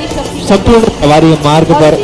संपूर्ण सवारी मार्ग पर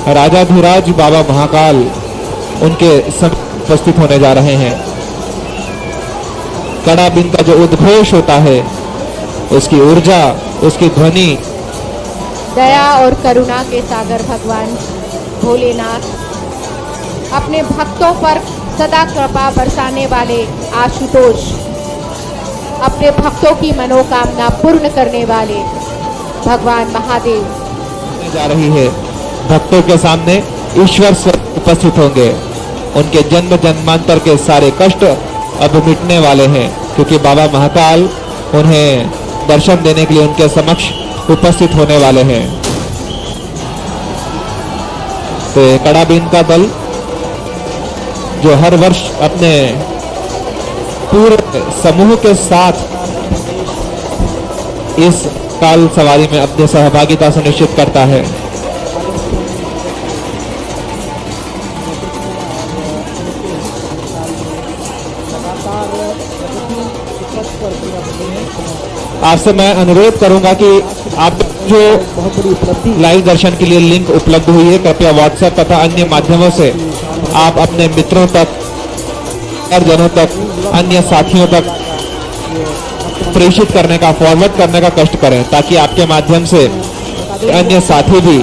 राजाधिराज बाबा महाकाल उनके समीप उपस्थित होने जा रहे हैं। कड़ा बिन का जो उद्घोष होता है, उसकी ऊर्जा, उसकी ध्वनि, दया और करुणा के सागर भगवान भोलेनाथ अपने भक्तों पर सदा कृपा बरसाने वाले आशुतोष, अपने भक्तों की मनोकामना पूर्ण करने वाले भगवान महादेव जा रही है। भक्तों के सामने ईश्वर स्वयं उपस्थित होंगे। उनके जन्म जन्मांतर के सारे कष्ट अब मिटने वाले हैं, क्योंकि बाबा महाकाल उन्हें दर्शन देने के लिए उनके समक्ष उपस्थित होने वाले हैं। तो कड़ा बीन का दल जो हर वर्ष अपने पूरे समूह के साथ इस काल सवारी में अपनी सहभागिता सुनिश्चित करता है। आपसे मैं अनुरोध करूंगा कि आप जो लाइव दर्शन के लिए लिंक उपलब्ध हुई है, कृपया व्हाट्सएप तथा अन्य माध्यमों से आप अपने मित्रों तक, जनों तक, अन्य साथियों तक प्रेषित करने का, फॉरवर्ड करने का कष्ट करें, ताकि आपके माध्यम से अन्य साथी भी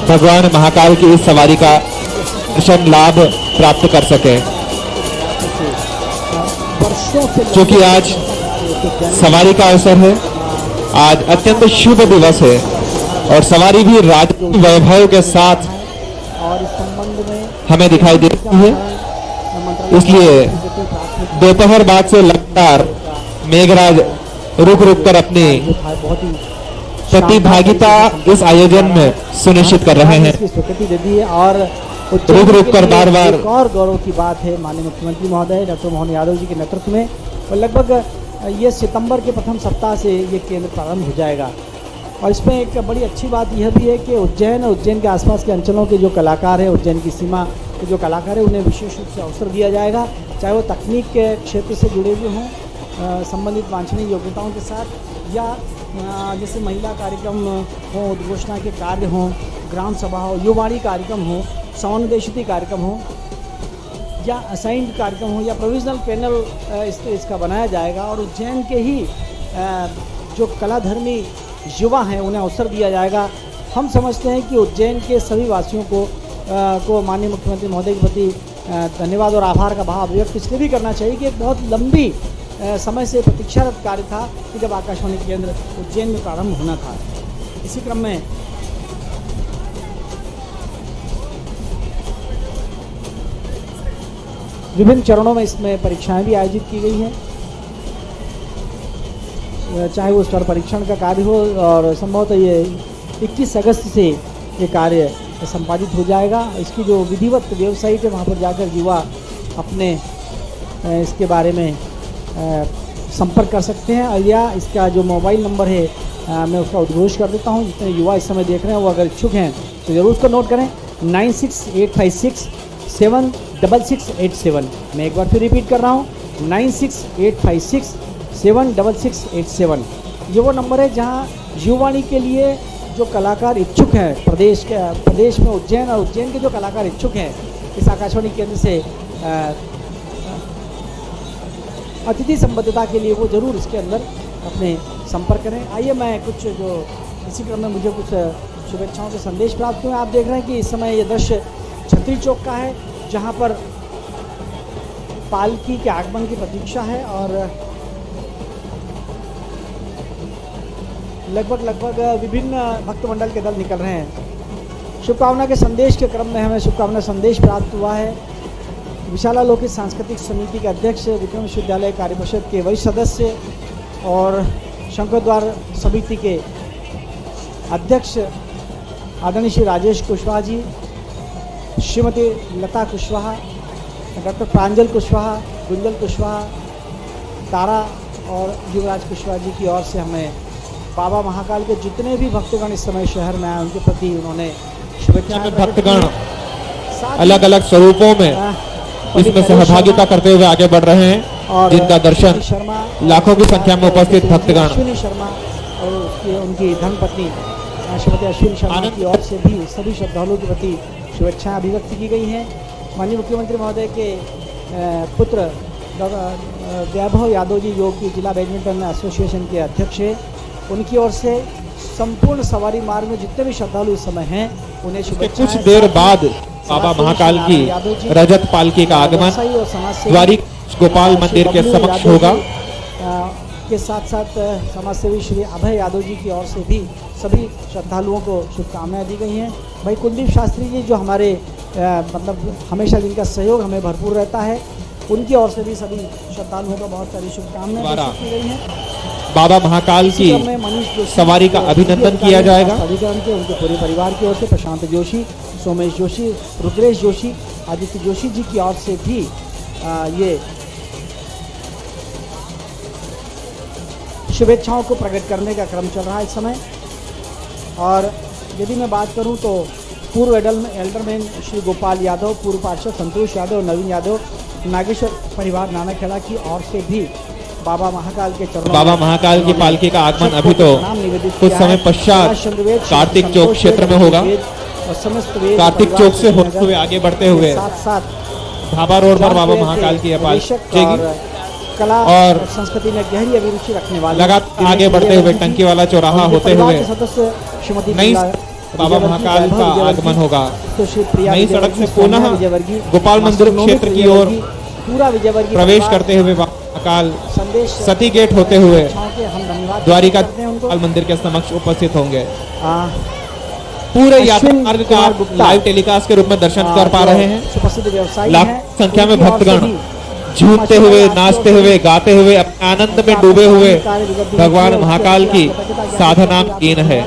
भगवान महाकाल की इस सवारी का दर्शन लाभ प्राप्त कर सके। क्योंकि आज सवारी का अवसर है, आज अत्यंत शुभ दिवस है और सवारी भी राजकीय वैभव के साथ हमें दिखाई दे रही है। इसलिए दोपहर बाद से लगातार मेघराज रुक रुक कर अपनी प्रतिभागिता इस आयोजन में सुनिश्चित कर रहे हैं। इसकी स्वीकृति दे दी है और रुक कर बार-बार एक और गौरव की बात है, माननीय मुख्यमंत्री महोदय डॉक्टर मोहन यादव जी के नेतृत्व में और लगभग ये सितंबर के प्रथम सप्ताह से ये केंद्र प्रारंभ हो जाएगा। और इसमें एक बड़ी अच्छी बात यह भी है कि उज्जैन और उज्जैन के आसपास के अंचलों के जो कलाकार हैं, उज्जैन की सीमा के जो कलाकार हैं, उन्हें विशेष रूप से अवसर दिया जाएगा, चाहे वो तकनीक के क्षेत्र से जुड़े हुए हों, संबंधित वांछनीय योग्यताओं के साथ, या जैसे महिला कार्यक्रम हो, उद्घोषणा के कार्य हों, ग्राम सभा हो, युवाणी कार्यक्रम हो, सौनदेशिती कार्यक्रम हो, या असाइंड कार्यक्रम हो, या प्रोविजनल पैनल इसका बनाया जाएगा और उज्जैन के ही जो कलाधर्मी युवा हैं उन्हें अवसर दिया जाएगा। हम समझते हैं कि उज्जैन के सभी वासियों को माननीय मुख्यमंत्री महोदय के प्रति धन्यवाद और आभार का भाव व्यक्त इसलिए भी करना चाहिए कि एक बहुत लंबी समय से प्रतीक्षारत कार्य था कि जब आकाशवाणी केंद्र उज्जैन में प्रारंभ होना था। इसी क्रम में विभिन्न चरणों में इसमें परीक्षाएं भी आयोजित की गई हैं, चाहे वो स्वर परीक्षण का कार्य हो और संभवतः ये 21 अगस्त से ये कार्य संपादित हो जाएगा। इसकी जो विधिवत वेबसाइट है वहाँ पर जाकर युवा अपने इसके बारे में संपर्क कर सकते हैं, या इसका जो मोबाइल नंबर है मैं उसका उद्घोष कर देता हूँ। जितने युवा इस समय देख रहे हैं वो अगर इच्छुक हैं तो ज़रूर उसको नोट करें, 9685676687। मैं एक बार फिर रिपीट कर रहा हूँ, 9685676687। ये वो नंबर है जहाँ युवाणी के लिए जो कलाकार इच्छुक हैं प्रदेश में उज्जैन और उज्जैन के जो कलाकार इच्छुक हैं इस आकाशवाणी केंद्र से अतिथि संबद्धता के लिए वो ज़रूर इसके अंदर अपने संपर्क करें। आइए मैं कुछ जो इसी क्रम में मुझे कुछ शुभेच्छाओं के संदेश प्राप्त हुए। आप देख रहे हैं कि इस समय ये दृश्य छतरी चौक का है जहाँ पर पालकी के आगमन की प्रतीक्षा है और लगभग विभिन्न भक्तमंडल के दल निकल रहे हैं। शुभकामना के संदेश के क्रम में हमें शुभकामना संदेश प्राप्त हुआ है। विशाला लोकित सांस्कृतिक समिति के अध्यक्ष, विक्रम विश्वविद्यालय कार्य परिषद के वरिष्ठ सदस्य और शंकर द्वार समिति के अध्यक्ष आदरणीय श्री राजेश कुशवाहा जी, श्रीमती लता कुशवाहा, डॉक्टर प्रांजल कुशवाहा, गुंजल कुशवाहा, तारा और युवराज कुशवाहा जी की ओर से हमें बाबा महाकाल के जितने भी भक्तगण इस समय शहर में आए उनके प्रति उन्होंने शुभेच्छाएं। भक्तगण अलग अलग स्वरूपों में इसमें सहभागिता करते हुए आगे बढ़ रहे हैं, जिनका दर्शन लाखों की संख्या में उपस्थित भक्तगण। अश्विनी शर्मा और उनकी धर्मपत्नी श्रीमती अश्विनी शर्मा की ओर से भी सभी श्रद्धालुओं के प्रति शुभेच्छाएं अभिव्यक्त की गई हैं। माननीय मुख्यमंत्री महोदय के पुत्र वैभव यादव जी जो कि जिला बैडमिंटन एसोसिएशन के अध्यक्ष हैं, उनकी ओर से संपूर्ण सवारी मार्ग में जितने भी श्रद्धालु इस समय हैं उन्हें शुभेच्छाएं। कुछ देर बाद बाबा महाकाल की रजत पालकी का आगमन द्वारी गोपाल मंदिर के समक्ष होगा। के साथ साथ समाजसेवी श्री अभय यादव जी की ओर से भी सभी श्रद्धालुओं को शुभकामनाएं दी गई हैं। भाई कुलदीप शास्त्री जी जो हमारे मतलब हमेशा जिनका सहयोग हमें भरपूर रहता है, उनकी ओर से भी सभी श्रद्धालुओं को बहुत सारी शुभकामनाएं की गई हैं। बाबा महाकाल की सवारी का अभिनंदन किया जाएगा। अधिकरण के उनके पूरे परिवार की ओर से प्रशांत जोशी, सोमेश जोशी, रुद्रेश जोशी, आदित्य जोशी जी की ओर से भी ये शुभेच्छाओं को प्रकट करने का क्रम चल रहा है इस समय। और यदि मैं बात करूं तो पूर्व एल्डरमैन श्री गोपाल यादव, पूर्व पार्षद संतोष यादव, नवीन यादव, नागेश्वर परिवार नानाखेड़ा की ओर से भी बाबा महाकाल के चरणों बाबा महाकाल की पालकी का आगमन अभी तो कुछ समय पश्चात कार्तिक चौक क्षेत्र में होगा। कार्तिक चौक से होते हुए आगे बढ़ते हुए साथ ढाबा रोड पर बाबा महाकाल की पालकी कला और संस्कृति में गहरी अभिरुचि रखने वाले लगातार आगे बढ़ते हुए टंकी वाला चौराहा होते हुए सदस्य श्रीमती नई बाबा महाकाल का आगमन होगा। नई सड़क से पुनः गोपाल मंदिर क्षेत्र की ओर पूरा विजयवर्गीय प्रवेश करते हुए महाकाल सती गेट होते हुए द्वारिका गोपाल मंदिर के समक्ष उपस्थित होंगे। पूरे यात्रा मार्ग का लाइव टेलीकास्ट के रूप में दर्शन कर पा रहे हैं। सुप्रसिद्ध व्यवसायी लाख संख्या में भक्तगण झूमते हुए, नाचते हुए, गाते हुए, अपने आनंद में डूबे हुए भगवान महाकाल की साधना कीन है।